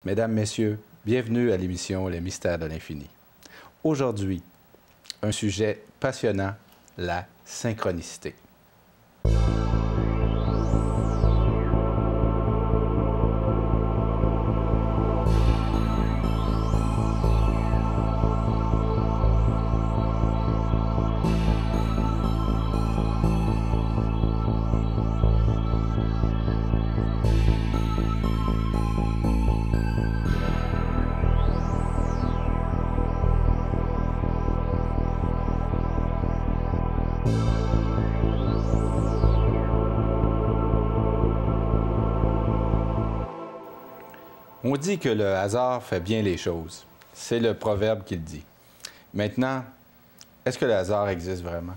Mesdames, Messieurs, bienvenue à l'émission Les Mystères de l'Infini. Aujourd'hui, un sujet passionnant, la synchronicité. On dit que le hasard fait bien les choses. C'est le proverbe qui le dit. Maintenant, est-ce que le hasard existe vraiment?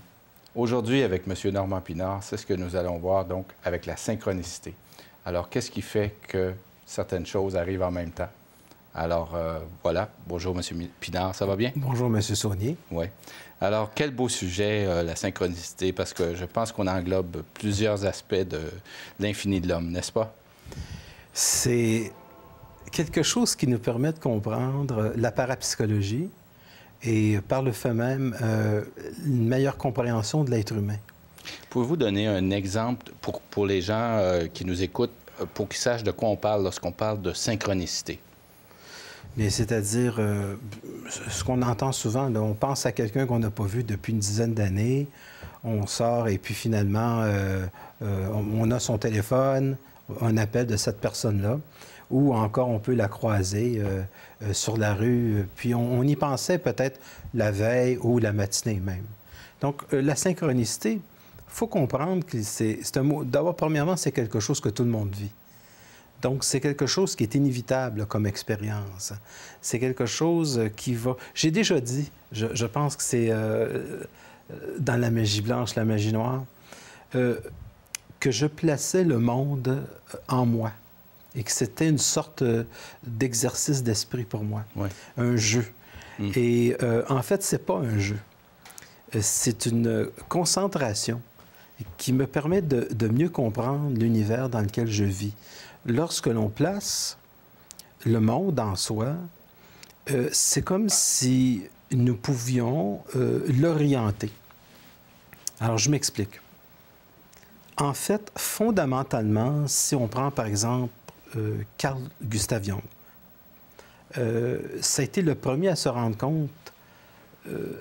Aujourd'hui, avec M. Normand Pinard, c'est ce que nous allons voir donc avec la synchronicité. Alors, qu'est-ce qui fait que certaines choses arrivent en même temps? Alors, voilà. Bonjour, M. Pinard, ça va bien? Bonjour, M. Saunier. Oui. Alors, quel beau sujet, la synchronicité, parce que je pense qu'on englobe plusieurs aspects de l'infini de l'homme, n'est-ce pas? C'est quelque chose qui nous permet de comprendre la parapsychologie et, par le fait même, une meilleure compréhension de l'être humain. Pouvez-vous donner un exemple pour les gens qui nous écoutent, pour qu'ils sachent de quoi on parle lorsqu'on parle de synchronicité? C'est-à-dire, ce qu'on entend souvent, là, on pense à quelqu'un qu'on n'a pas vu depuis une dizaine d'années, on sort et puis finalement, on a son téléphone, un appel de cette personne-là, ou encore on peut la croiser sur la rue, puis on y pensait peut-être la veille ou la matinée même. Donc, la synchronicité, il faut comprendre que c'est un mot... D'abord, premièrement, c'est quelque chose que tout le monde vit. Donc, c'est quelque chose qui est inévitable comme expérience. C'est quelque chose qui va... J'ai déjà dit, je pense que c'est dans la magie blanche, la magie noire, que je plaçais le monde en moi et que c'était une sorte d'exercice d'esprit pour moi, ouais. Un jeu. Et en fait, c'est pas un jeu. C'est une concentration qui me permet de mieux comprendre l'univers dans lequel je vis. Lorsque l'on place le monde en soi, c'est comme si nous pouvions l'orienter. Alors, je m'explique. En fait, fondamentalement, si on prend, par exemple, Carl Gustav Jung, ça a été le premier à se rendre compte,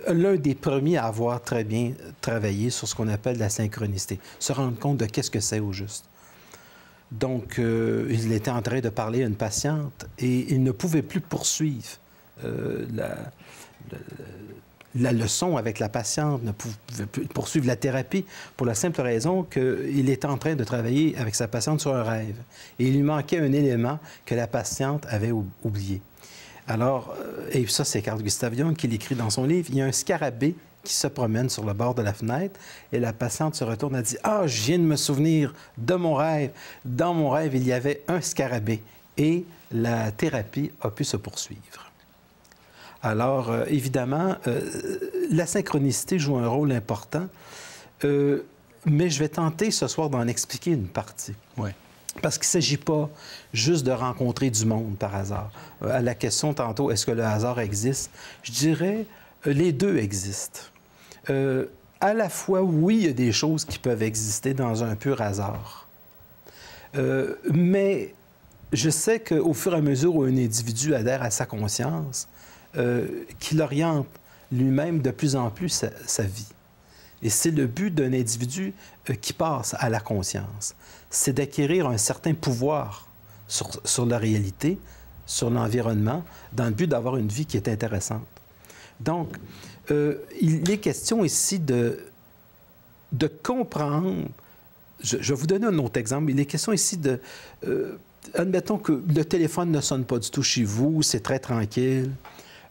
l'un des premiers à avoir très bien travaillé sur ce qu'on appelle la synchronicité, se rendre compte de qu'est-ce que c'est au juste. Donc, il était en train de parler à une patiente et il ne pouvait plus poursuivre la leçon avec la patiente, ne pouvait plus poursuivre la thérapie pour la simple raison qu'il était en train de travailler avec sa patiente sur un rêve. Et il lui manquait un élément que la patiente avait oublié. Alors, et ça, c'est Carl Gustav Jung qui l'écrit dans son livre, il y a un scarabée qui se promène sur le bord de la fenêtre et la patiente se retourne et dit « Ah, je viens de me souvenir de mon rêve. Dans mon rêve, il y avait un scarabée. » Et la thérapie a pu se poursuivre. Alors, évidemment, la synchronicité joue un rôle important, mais je vais tenter ce soir d'en expliquer une partie. Oui. Parce qu'il ne s'agit pas juste de rencontrer du monde par hasard. À la question tantôt, est-ce que le hasard existe? Je dirais, les deux existent. À la fois, oui, il y a des choses qui peuvent exister dans un pur hasard. Mais je sais qu'au fur et à mesure où un individu adhère à sa conscience, qu'il oriente lui-même de plus en plus sa vie. Et c'est le but d'un individu qui passe à la conscience. C'est d'acquérir un certain pouvoir sur la réalité, sur l'environnement, dans le but d'avoir une vie qui est intéressante. Donc, il est question ici de comprendre... Je vais vous donner un autre exemple. Il est question ici de... admettons que le téléphone ne sonne pas du tout chez vous, c'est très tranquille.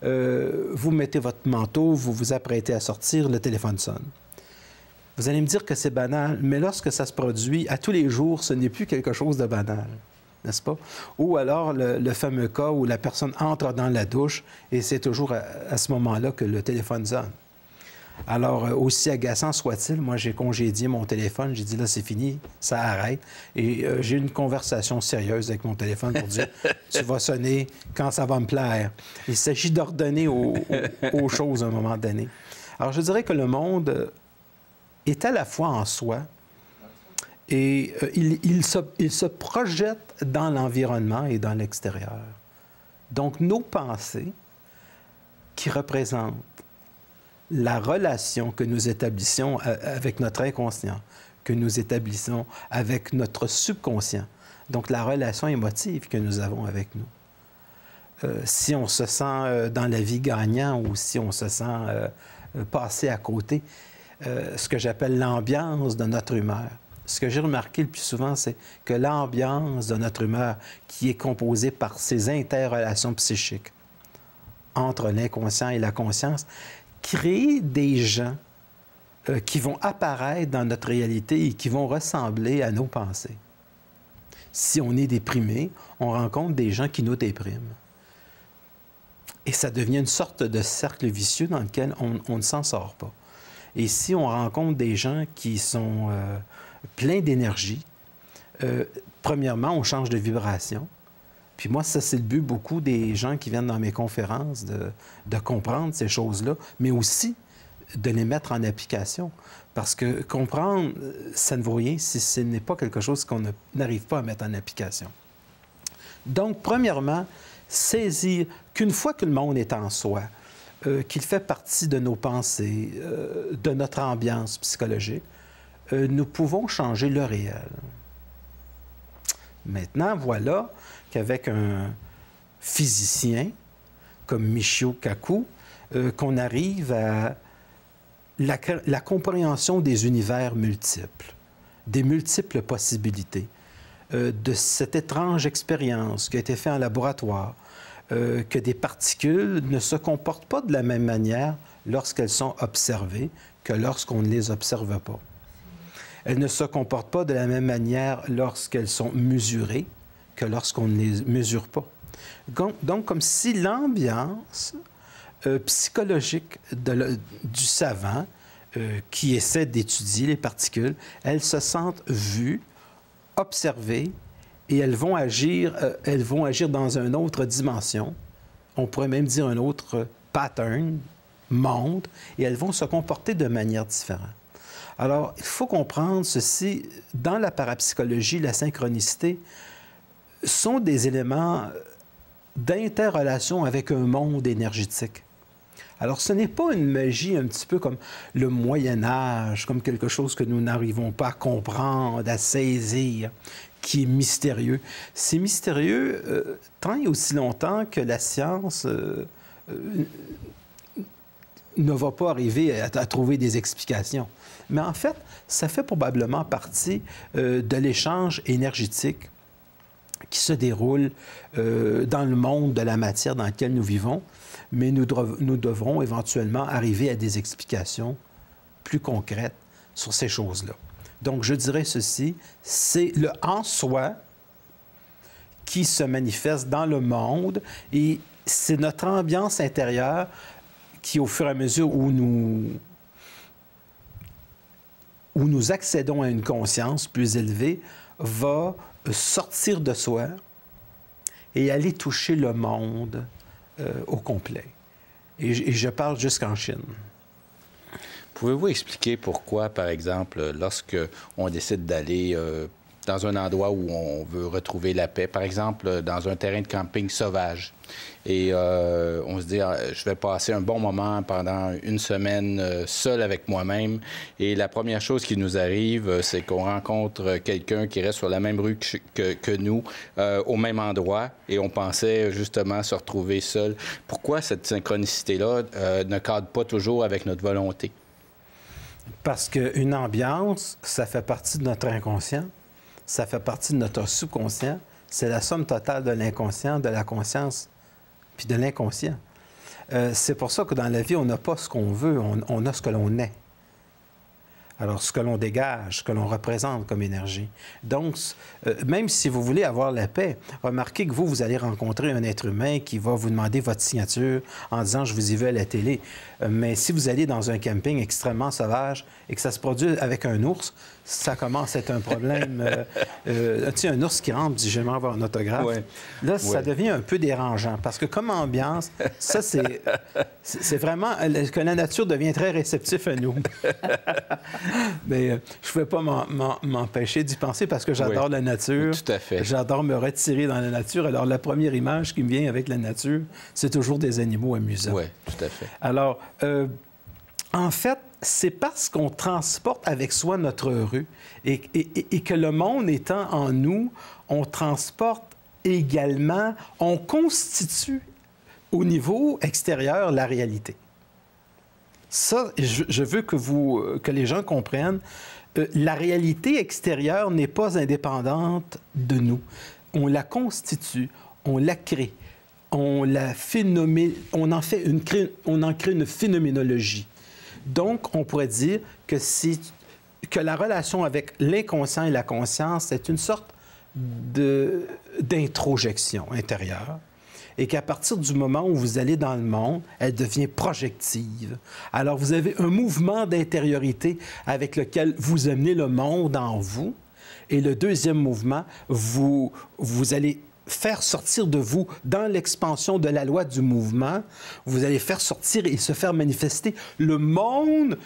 Vous mettez votre manteau, vous vous apprêtez à sortir, le téléphone sonne. Vous allez me dire que c'est banal, mais lorsque ça se produit, à tous les jours, ce n'est plus quelque chose de banal, n'est-ce pas? Ou alors le fameux cas où la personne entre dans la douche et c'est toujours à ce moment-là que le téléphone sonne. Alors, aussi agaçant soit-il, moi, j'ai congédié mon téléphone. J'ai dit, là, c'est fini, ça arrête. Et j'ai eu une conversation sérieuse avec mon téléphone pour dire, tu vas sonner quand ça va me plaire. Il s'agit d'ordonner aux choses à un moment donné. Alors, je dirais que le monde est à la fois en soi et il se projette dans l'environnement et dans l'extérieur. Donc, nos pensées qui représentent la relation que nous établissons avec notre inconscient, que nous établissons avec notre subconscient. Donc, la relation émotive que nous avons avec nous. Si on se sent dans la vie gagnant ou si on se sent passé à côté, ce que j'appelle l'ambiance de notre humeur. Ce que j'ai remarqué le plus souvent, c'est que l'ambiance de notre humeur, qui est composée par ces interrelations psychiques entre l'inconscient et la conscience, crée des gens qui vont apparaître dans notre réalité et qui vont ressembler à nos pensées. Si on est déprimé, on rencontre des gens qui nous dépriment. Et ça devient une sorte de cercle vicieux dans lequel on ne s'en sort pas. Et si on rencontre des gens qui sont pleins d'énergie, premièrement, on change de vibration. Puis moi, ça, c'est le but beaucoup des gens qui viennent dans mes conférences, de comprendre ces choses-là, mais aussi de les mettre en application. Parce que comprendre, ça ne vaut rien si ce n'est pas quelque chose qu'on n'arrive pas à mettre en application. Donc, premièrement, saisir qu'une fois que le monde est en soi, qu'il fait partie de nos pensées, de notre ambiance psychologique, nous pouvons changer le réel. Maintenant, voilà qu'avec un physicien comme Michio Kaku, qu'on arrive à la compréhension des univers multiples, des multiples possibilités, de cette étrange expérience qui a été faite en laboratoire, que des particules ne se comportent pas de la même manière lorsqu'elles sont observées que lorsqu'on ne les observe pas. Elles ne se comportent pas de la même manière lorsqu'elles sont mesurées que lorsqu'on ne les mesure pas. Donc, comme si l'ambiance psychologique du savant qui essaie d'étudier les particules, elles se sentent vues, observées, et elles vont agir dans une autre dimension. On pourrait même dire un autre pattern, monde, et elles vont se comporter de manière différente. Alors, il faut comprendre ceci. Dans la parapsychologie, la synchronicité sont des éléments d'interrelation avec un monde énergétique. Alors, ce n'est pas une magie un petit peu comme le Moyen Âge, comme quelque chose que nous n'arrivons pas à comprendre, à saisir, qui est mystérieux. C'est mystérieux tant et aussi longtemps que la science ne va pas arriver à trouver des explications. Mais en fait, ça fait probablement partie de l'échange énergétique qui se déroule dans le monde de la matière dans lequel nous vivons, mais nous devrons éventuellement arriver à des explications plus concrètes sur ces choses-là. Donc, je dirais ceci, c'est le en soi qui se manifeste dans le monde et c'est notre ambiance intérieure qui, au fur et à mesure où nous accédons à une conscience plus élevée, va sortir de soi et aller toucher le monde au complet. Et je parle jusqu'en Chine. Pouvez-vous expliquer pourquoi, par exemple, lorsque on décide d'aller dans un endroit où on veut retrouver la paix, par exemple, dans un terrain de camping sauvage, et on se dit, je vais passer un bon moment pendant une semaine seul avec moi-même, et la première chose qui nous arrive, c'est qu'on rencontre quelqu'un qui reste sur la même rue que nous, au même endroit, et on pensait justement se retrouver seul. Pourquoi cette synchronicité-là ne cadre pas toujours avec notre volonté? Parce qu'une ambiance, ça fait partie de notre inconscient, ça fait partie de notre subconscient. C'est la somme totale de l'inconscient, de la conscience, puis de l'inconscient. C'est pour ça que dans la vie, on n'a pas ce qu'on veut, on a ce que l'on est. Alors, ce que l'on dégage, ce que l'on représente comme énergie. Donc, même si vous voulez avoir la paix, remarquez que vous allez rencontrer un être humain qui va vous demander votre signature en disant « je vous y veux à la télé ». Mais si vous allez dans un camping extrêmement sauvage et que ça se produit avec un ours, ça commence à être un problème. Tu sais, un ours qui rentre dit « j'aimerais avoir un autographe ouais. ». Là, ça devient un peu dérangeant parce que comme ambiance, ça, c'est vraiment que la nature devient très réceptive à nous. Mais je ne pouvais pas m'empêcher d'y penser parce que j'adore la nature. Tout à fait. J'adore me retirer dans la nature. Alors, la première image qui me vient avec la nature, c'est toujours des animaux amusants. Oui, tout à fait. Alors, en fait, c'est parce qu'on transporte avec soi notre rue et que le monde étant en nous, on transporte également, on constitue au niveau extérieur la réalité. Ça, je veux que les gens comprennent, la réalité extérieure n'est pas indépendante de nous. On la constitue, on la crée, on en crée une phénoménologie. Donc, on pourrait dire que la relation avec l'inconscient et la conscience est une sorte d'introjection intérieure et qu'à partir du moment où vous allez dans le monde, elle devient projective. Alors, vous avez un mouvement d'intériorité avec lequel vous amenez le monde en vous et le deuxième mouvement, vous allez faire sortir de vous, dans l'expansion de la loi du mouvement, vous allez faire sortir et se faire manifester le monde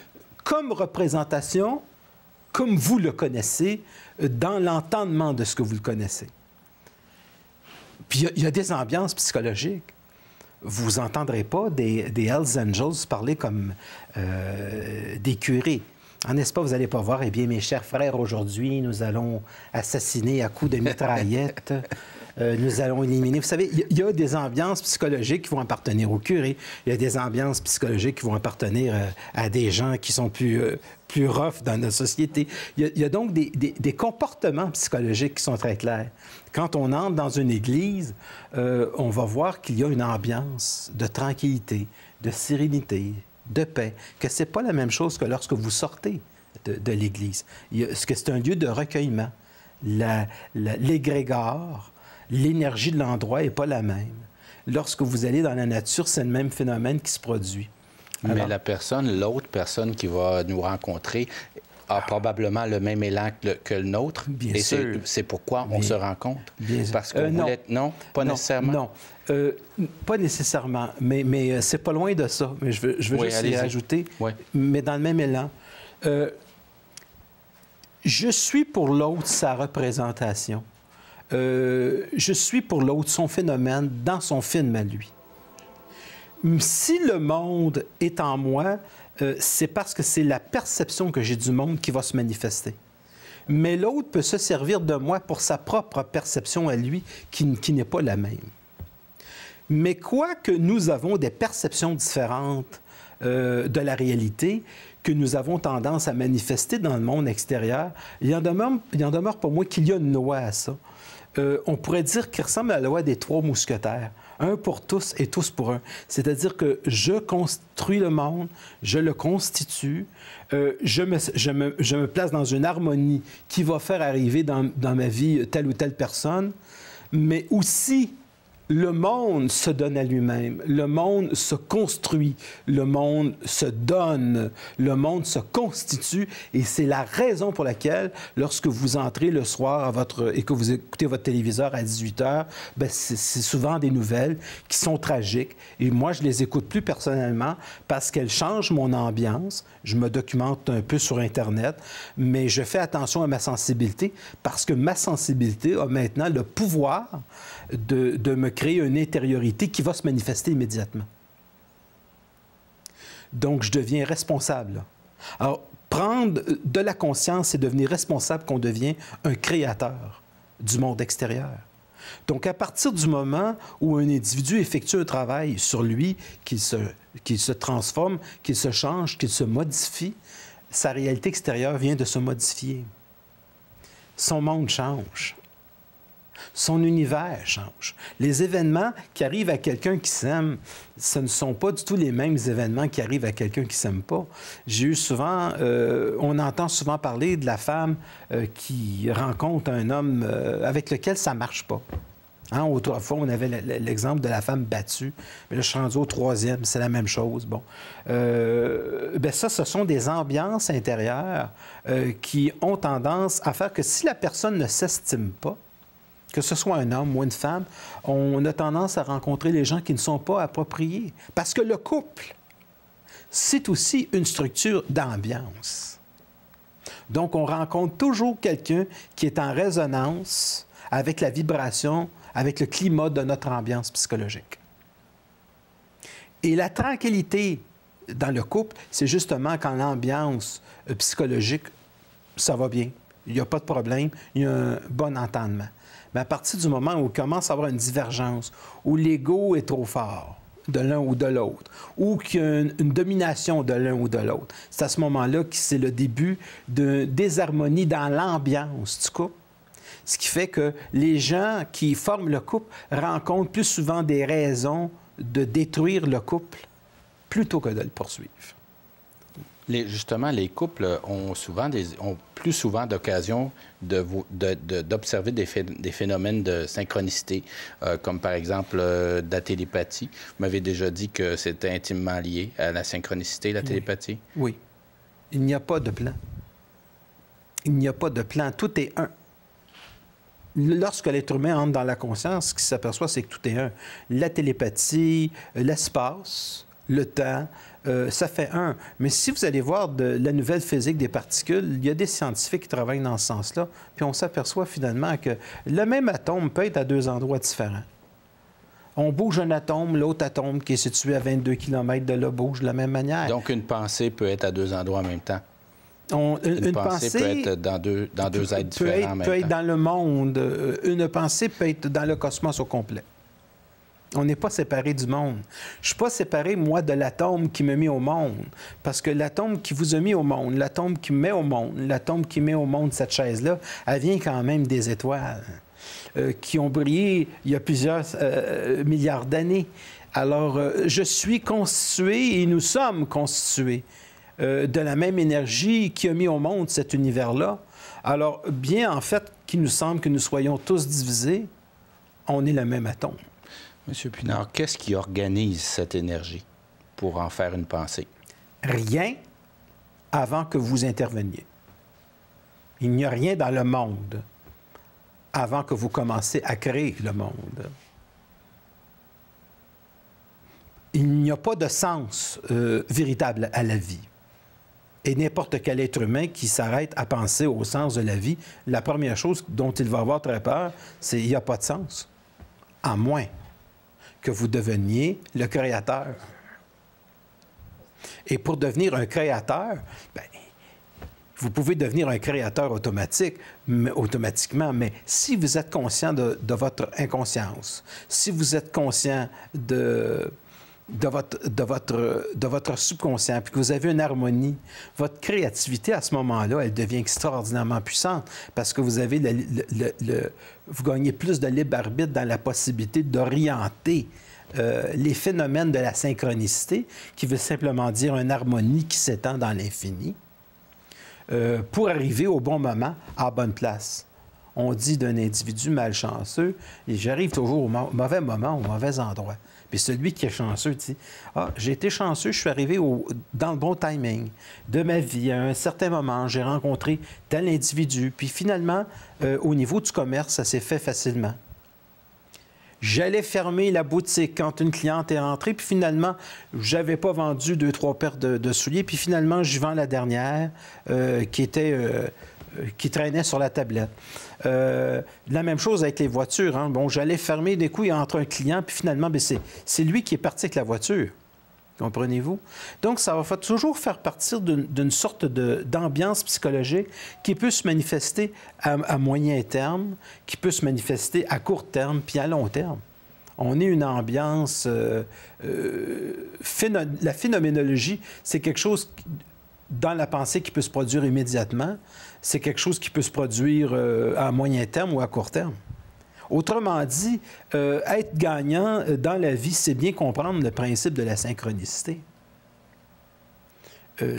comme représentation, comme vous le connaissez, dans l'entendement de ce que vous le connaissez. Puis il y a des ambiances psychologiques. Vous n'entendrez pas des Hells Angels parler comme des curés. N'est-ce pas, vous n'allez pas voir, eh bien, mes chers frères, aujourd'hui, nous allons assassiner à coups de mitraillettes. Nous allons éliminer. Vous savez, il y a des ambiances psychologiques qui vont appartenir aux curés. Il y a des ambiances psychologiques qui vont appartenir à des gens qui sont plus rough dans notre société. Il y a donc des comportements psychologiques qui sont très clairs. Quand on entre dans une église, on va voir qu'il y a une ambiance de tranquillité, de sérénité, de paix, que ce n'est pas la même chose que lorsque vous sortez de l'église. C'est un lieu de recueillement. L'égrégore, l'énergie de l'endroit n'est pas la même. Lorsque vous allez dans la nature, c'est le même phénomène qui se produit. Alors, mais l'autre personne qui va nous rencontrer a probablement le même élan que le nôtre. Bien sûr. C'est pourquoi on se rencontre. Bien sûr. Parce qu'on voulait... Non, pas nécessairement? Non, pas nécessairement, mais c'est pas loin de ça. Mais je veux juste y rajouter, mais dans le même élan. Je suis pour l'autre sa représentation. Je suis pour l'autre son phénomène dans son film à lui. Si le monde est en moi, c'est parce que c'est la perception que j'ai du monde qui va se manifester. Mais l'autre peut se servir de moi pour sa propre perception à lui, qui n'est pas la même. Mais quoique nous avons des perceptions différentes de la réalité, que nous avons tendance à manifester dans le monde extérieur, il en demeure pour moi qu'il y a une loi à ça. On pourrait dire qu'il ressemble à la loi des 3 mousquetaires. Un pour tous et tous pour un. C'est-à-dire que je construis le monde, je le constitue, je me place dans une harmonie qui va faire arriver dans ma vie telle ou telle personne, mais aussi le monde se donne à lui-même, le monde se construit, le monde se donne, le monde se constitue, et c'est la raison pour laquelle, lorsque vous entrez le soir et que vous écoutez votre téléviseur à 18h, bien, c'est souvent des nouvelles qui sont tragiques, et moi, je les écoute plus personnellement parce qu'elles changent mon ambiance. Je me documente un peu sur Internet, mais je fais attention à ma sensibilité parce que ma sensibilité a maintenant le pouvoir de me créer une intériorité qui va se manifester immédiatement. Donc, je deviens responsable. Alors, prendre de la conscience, c'est devenir responsable qu'on devient un créateur du monde extérieur. Donc, à partir du moment où un individu effectue un travail sur lui, qu'il se transforme, qu'il se change, qu'il se modifie, sa réalité extérieure vient de se modifier. Son monde change. Son univers change. Les événements qui arrivent à quelqu'un qui s'aime, ce ne sont pas du tout les mêmes événements qui arrivent à quelqu'un qui ne s'aime pas. J'ai eu souvent, on entend souvent parler de la femme qui rencontre un homme avec lequel ça ne marche pas. Hein, autrefois, on avait l'exemple de la femme battue. Mais là, je suis rendu au 3e, c'est la même chose. Bon. Ben ça, ce sont des ambiances intérieures qui ont tendance à faire que si la personne ne s'estime pas, que ce soit un homme ou une femme, on a tendance à rencontrer les gens qui ne sont pas appropriés. Parce que le couple, c'est aussi une structure d'ambiance. Donc, on rencontre toujours quelqu'un qui est en résonance avec la vibration, avec le climat de notre ambiance psychologique. Et la tranquillité dans le couple, c'est justement quand l'ambiance psychologique, ça va bien, il n'y a pas de problème, il y a un bon entendement. Mais à partir du moment où il commence à avoir une divergence, où l'ego est trop fort de l'un ou de l'autre, ou qu'il y a une domination de l'un ou de l'autre, c'est à ce moment-là que c'est le début d'une désharmonie dans l'ambiance du couple. Ce qui fait que les gens qui forment le couple rencontrent plus souvent des raisons de détruire le couple plutôt que de le poursuivre. Justement, les couples ont plus souvent d'occasion d'observer des phénomènes de synchronicité, comme par exemple de la télépathie. Vous m'avez déjà dit que c'était intimement lié à la synchronicité, la télépathie. Oui. Il n'y a pas de plan. Il n'y a pas de plan. Tout est un. Lorsque l'être humain entre dans la conscience, ce qu'il s'aperçoit, c'est que tout est un. La télépathie, l'espace, le temps, ça fait un. Mais si vous allez voir de la nouvelle physique des particules, il y a des scientifiques qui travaillent dans ce sens-là, puis on s'aperçoit finalement que le même atome peut être à deux endroits différents. On bouge un atome, l'autre atome qui est situé à 22 km de là bouge de la même manière. Donc, une pensée peut être à deux endroits en même temps. Une pensée peut être dans deux êtres différents en même temps. Peut être dans le monde. Une pensée peut être dans le cosmos au complet. On n'est pas séparé du monde. Je ne suis pas séparé, moi, de l'atome qui me met au monde. Parce que l'atome qui vous a mis au monde, l'atome qui me met au monde, l'atome qui met au monde cette chaise-là, elle vient quand même des étoiles qui ont brillé il y a plusieurs milliards d'années. Alors, je suis constitué et nous sommes constitués de la même énergie qui a mis au monde cet univers-là. Alors, bien en fait qu'il nous semble que nous soyons tous divisés, on est le même atome. Monsieur Pinard, qu'est-ce qui organise cette énergie pour en faire une pensée? Rien avant que vous interveniez. Il n'y a rien dans le monde avant que vous commencez à créer le monde. Il n'y a pas de sens véritable à la vie. Et n'importe quel être humain qui s'arrête à penser au sens de la vie, la première chose dont il va avoir très peur, c'est qu'il n'y a pas de sens. À moins que vous deveniez le créateur. Et pour devenir un créateur, bien, vous pouvez devenir un créateur automatiquement, mais si vous êtes conscient de votre inconscience, si vous êtes conscient de votre subconscient, puis que vous avez une harmonie, votre créativité, à ce moment-là, elle devient extraordinairement puissante parce que vous avez vous gagnez plus de libre arbitre dans la possibilité d'orienter les phénomènes de la synchronicité, qui veut simplement dire une harmonie qui s'étend dans l'infini, pour arriver au bon moment, à la bonne place. On dit d'un individu malchanceux, et j'arrive toujours au mauvais moment, au mauvais endroit. Puis celui qui est chanceux dit « Ah, j'ai été chanceux, je suis arrivé dans le bon timing de ma vie. À un certain moment, j'ai rencontré tel individu. Puis finalement, au niveau du commerce, ça s'est fait facilement. J'allais fermer la boutique quand une cliente est rentrée, puis finalement, j'avais pas vendu 2-3 paires de souliers, puis finalement, je vends la dernière qui traînait sur la tablette. La même chose avec les voitures. Hein. Bon, j'allais fermer, des coups, il entre un client, puis finalement, c'est lui qui est parti avec la voiture. Comprenez-vous? Donc, ça va toujours faire partie d'une sorte d'ambiance psychologique qui peut se manifester à moyen terme, qui peut se manifester à court terme, puis à long terme. On est une ambiance... la phénoménologie, c'est quelque chose dans la pensée qui peut se produire immédiatement. C'est quelque chose qui peut se produire à moyen terme ou à court terme. Autrement dit, être gagnant dans la vie, c'est bien comprendre le principe de la synchronicité.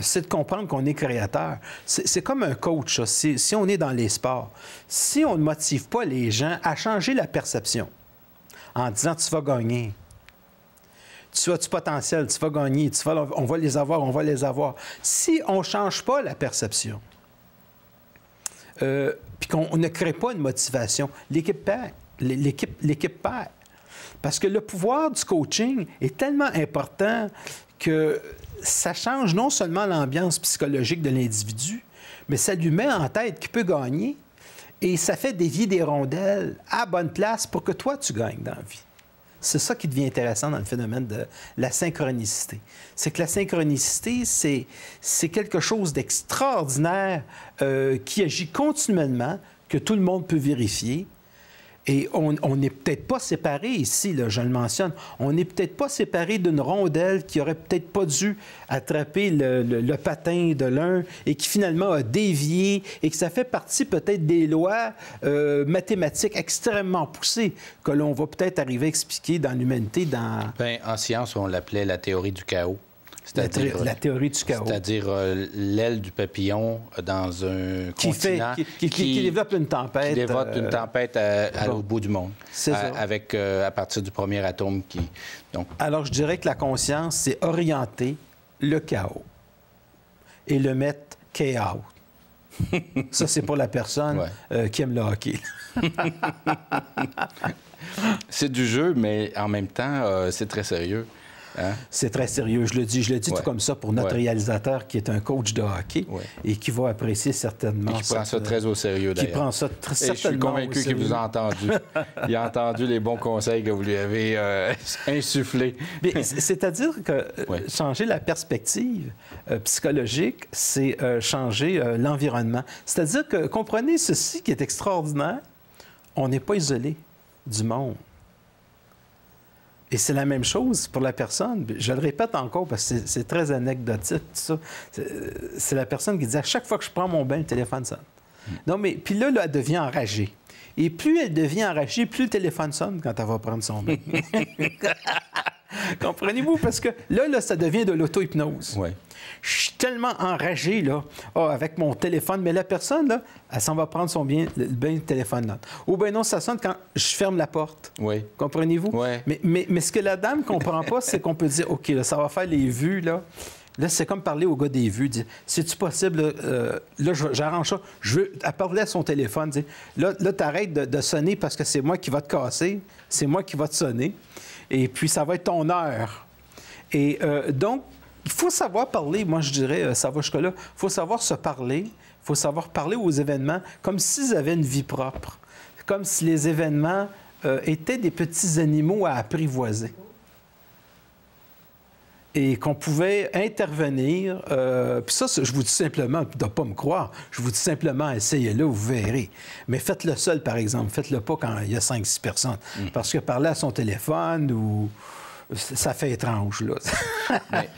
C'est de comprendre qu'on est créateur. C'est comme un coach, si on est dans les sports. Si on ne motive pas les gens à changer la perception en disant « tu vas gagner », tu as du potentiel, tu vas gagner, on va les avoir, on va les avoir. Si on ne change pas la perception, puis qu'on ne crée pas une motivation, l'équipe perd. L'équipe perd. Parce que le pouvoir du coaching est tellement important que ça change non seulement l'ambiance psychologique de l'individu, mais ça lui met en tête qu'il peut gagner et ça fait dévier des rondelles à bonne place pour que toi, tu gagnes dans la vie. C'est ça qui devient intéressant dans le phénomène de la synchronicité. C'est que la synchronicité, c'est quelque chose d'extraordinaire qui agit continuellement, que tout le monde peut vérifier. Et on n'est peut-être pas séparés ici, là, je le mentionne, on n'est peut-être pas séparés d'une rondelle qui aurait peut-être pas dû attraper le patin de l'un et qui finalement a dévié et que ça fait partie peut-être des lois mathématiques extrêmement poussées que l'on va peut-être arriver à expliquer dans l'humanité. Bien, en science, on l'appelait la théorie du chaos. La théorie du chaos. C'est-à-dire l'aile du papillon dans un continent qui développe une tempête. Qui développe une tempête à l'autre bout du monde. C'est ça. Avec, à partir du premier atome qui... Donc... Alors, je dirais que la conscience, c'est orienter le chaos et le mettre chaos. Ça, c'est pour la personne qui aime le hockey. C'est du jeu, mais en même temps, c'est très sérieux. Hein? C'est très sérieux. Je le dis tout comme ça pour notre réalisateur qui est un coach de hockey et qui va apprécier certainement ça. Qui prend ça très au sérieux, d'ailleurs. Qui prend ça très certainement. Je suis convaincu qu'il vous a entendu. Il a entendu les bons conseils que vous lui avez insufflés. C'est-à-dire que changer la perspective psychologique, c'est changer l'environnement. C'est-à-dire que, comprenez ceci qui est extraordinaire, on n'est pas isolé du monde. Et c'est la même chose pour la personne. Je le répète encore parce que c'est très anecdotique, tout ça. C'est la personne qui dit à chaque fois que je prends mon bain, le téléphone sonne. Non, mais puis là, elle devient enragée. Et plus elle devient enragée, plus le téléphone sonne quand elle va prendre son bain. Comprenez-vous? Parce que là, ça devient de l'auto-hypnose. Oui. Je suis tellement enragé, là, avec mon téléphone. Mais la personne, là, elle s'en va prendre son bain, le téléphone note. Ou bien non, ça sonne quand je ferme la porte. Oui. Comprenez-vous? Oui. Mais ce que la dame ne comprend pas, c'est qu'on peut dire, OK, là, ça va faire les vues, là. Là, c'est comme parler au gars des vues. Dire, c'est-tu possible? Là, j'arrange ça. Elle parlait à son téléphone. Dire, là t'arrêtes de sonner parce que c'est moi qui va te casser. C'est moi qui va te sonner. Et puis, ça va être ton heure. Et donc, il faut savoir parler. Moi, je dirais, ça va jusque-là. Il faut savoir se parler. Il faut savoir parler aux événements comme s'ils avaient une vie propre. Comme si les événements étaient des petits animaux à apprivoiser. Et qu'on pouvait intervenir. Puis ça, je vous dis simplement, de ne pas me croire, je vous dis simplement, essayez-le, vous verrez. Mais faites-le seul, par exemple. Faites-le pas quand il y a 5-6 personnes. Parce que parler à son téléphone, ou ça fait étrange, là. Mais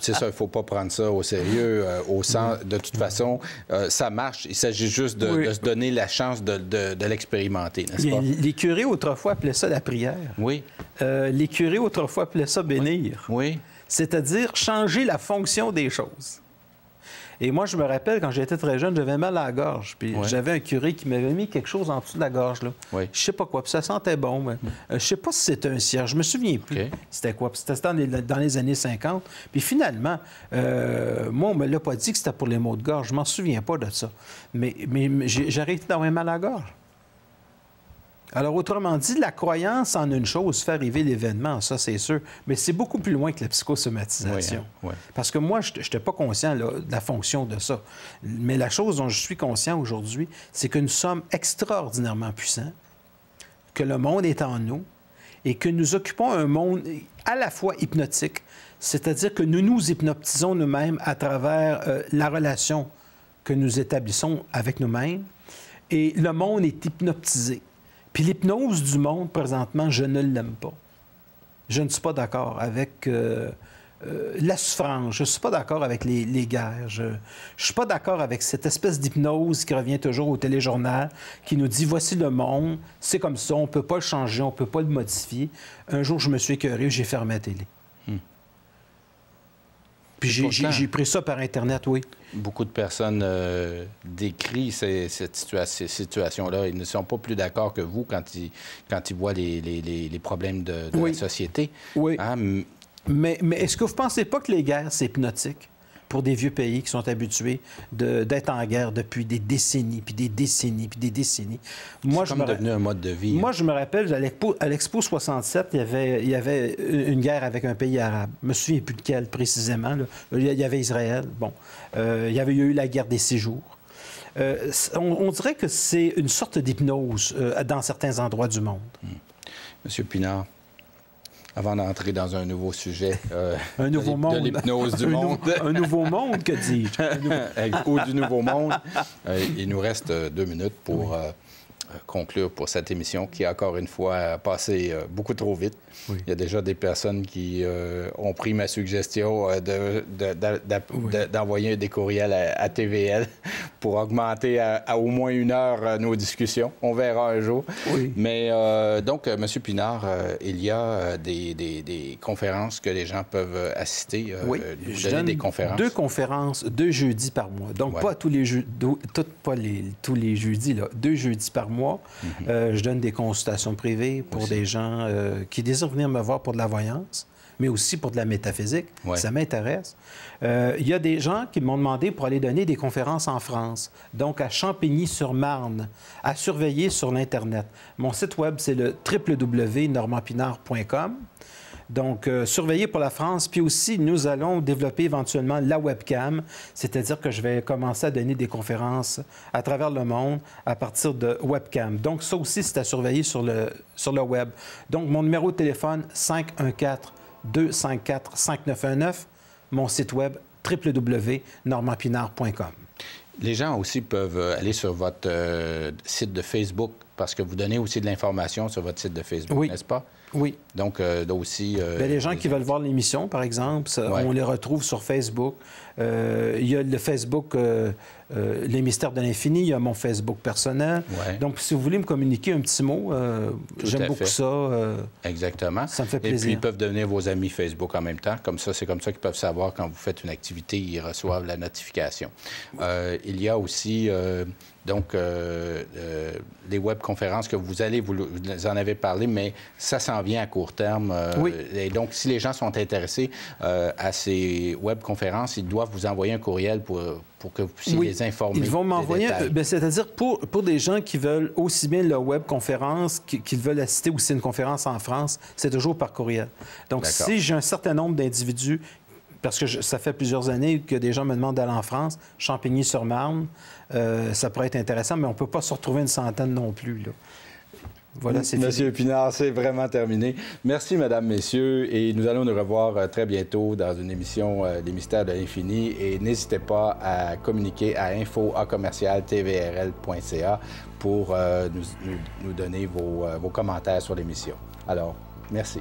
c'est ça, il ne faut pas prendre ça au sérieux, au sens, de toute façon, ça marche. Il s'agit juste de se donner la chance de l'expérimenter, n'est-ce pas? Les curés, autrefois, appelaient ça la prière. Oui. Les curés, autrefois, appelaient ça bénir. Oui. C'est-à-dire changer la fonction des choses. Et moi, je me rappelle, quand j'étais très jeune, j'avais mal à la gorge. Puis j'avais un curé qui m'avait mis quelque chose en dessous de la gorge, là. Oui. Je sais pas quoi. Puis ça sentait bon. Mais, je sais pas si c'était un cierge. Je me souviens plus. Okay. C'était quoi. Puis c'était dans les années 50. Puis finalement, moi, on me l'a pas dit que c'était pour les maux de gorge. Je m'en souviens pas de ça. Mais j'ai arrêté d'avoir mal à la gorge. Alors, autrement dit, la croyance en une chose fait arriver l'événement, ça, c'est sûr. Mais c'est beaucoup plus loin que la psychosomatisation. Oui, hein? Parce que moi, je n'étais pas conscient là, de la fonction de ça. Mais la chose dont je suis conscient aujourd'hui, c'est que nous sommes extraordinairement puissants, que le monde est en nous et que nous occupons un monde à la fois hypnotique, c'est-à-dire que nous nous hypnotisons nous-mêmes à travers la relation que nous établissons avec nous-mêmes et le monde est hypnotisé. Puis l'hypnose du monde, présentement, je ne l'aime pas. Je ne suis pas d'accord avec la souffrance. Je ne suis pas d'accord avec les guerres. Je ne suis pas d'accord avec cette espèce d'hypnose qui revient toujours au téléjournal, qui nous dit, voici le monde, c'est comme ça, on ne peut pas le changer, on ne peut pas le modifier. Un jour, je me suis écœuré, j'ai fermé la télé. Puis j'ai pris ça par Internet, oui. Beaucoup de personnes décrivent cette situation-là. Ils ne sont pas plus d'accord que vous quand ils voient les problèmes de la société. Oui. Hein? Mais est-ce que vous ne pensez pas que les guerres, c'est hypnotique pour des vieux pays qui sont habitués d'être en guerre depuis des décennies, puis des décennies, puis des décennies? C'est comme devenu un mode de vie. Moi, je me rappelle, à l'Expo 67, il y avait une guerre avec un pays arabe. Je me souviens plus de quel précisément. Là. Il y avait Israël. Bon. Il y a eu la guerre des 6 jours. On dirait que c'est une sorte d'hypnose dans certains endroits du monde. Monsieur Pinard, avant d'entrer dans un nouveau sujet un nouveau monde. De l'hypnose du monde. Un nouveau monde, que dis-je? Ou du nouveau monde. Il nous reste 2 minutes pour conclure pour cette émission qui, encore une fois, a passé beaucoup trop vite. Oui. Il y a déjà des personnes qui ont pris ma suggestion d'envoyer des courriels à TVL pour augmenter à au moins 1 heure nos discussions. On verra un jour. Oui. Mais donc, M. Pinard, il y a des conférences que les gens peuvent assister. Oui, je donne des conférences. 2 conférences, 2 jeudis par mois. Donc, pas tous les tous les jeudis, là, 2 jeudis par mois. Je donne des consultations privées pour des gens qui désirent venir me voir pour de la voyance, mais aussi pour de la métaphysique. Ouais. Ça m'intéresse. Il y a des gens qui m'ont demandé pour aller donner des conférences en France, donc à Champigny-sur-Marne, à surveiller sur l'Internet. Mon site web, c'est le www.normandpinard.com. Donc, surveiller pour la France. Puis aussi, nous allons développer éventuellement la webcam, c'est-à-dire que je vais commencer à donner des conférences à travers le monde à partir de webcam. Donc, ça aussi, c'est à surveiller sur le web. Donc, mon numéro de téléphone, 514-254-5919. Mon site web, www.normandpinard.com. Les gens aussi peuvent aller sur votre site de Facebook parce que vous donnez aussi de l'information sur votre site de Facebook, oui. N'est-ce pas? Oui. Donc, aussi... les gens qui veulent voir l'émission, par exemple, on les retrouve sur Facebook. Il y a le Facebook Les Mystères de l'Infini, il y a mon Facebook personnel. Ouais. Donc, si vous voulez me communiquer un petit mot, j'aime beaucoup ça. Exactement. Ça me fait plaisir. Et puis, ils peuvent devenir vos amis Facebook en même temps. Comme ça, c'est comme ça qu'ils peuvent savoir quand vous faites une activité, ils reçoivent la notification. Il y a aussi... Donc, les webconférences que vous en avez parlé, mais ça s'en vient à court terme. Oui. Et donc, si les gens sont intéressés à ces webconférences, ils doivent vous envoyer un courriel pour que vous puissiez les informer. Ils vont m'envoyer, c'est-à-dire pour des gens qui veulent aussi bien la webconférence, qu'ils veulent assister aussi à une conférence en France, c'est toujours par courriel. Donc, si j'ai un certain nombre d'individus, parce que ça fait plusieurs années que des gens me demandent d'aller en France, Champigny-sur-Marne, ça pourrait être intéressant, mais on ne peut pas se retrouver une centaine non plus, là. Voilà, c'est fini. Monsieur Pinard, c'est vraiment terminé. Merci, mesdames, messieurs, et nous allons nous revoir très bientôt dans une émission Les Mystères de l'Infini. Et n'hésitez pas à communiquer à info@tvrl.ca pour nous donner vos commentaires sur l'émission. Alors, merci.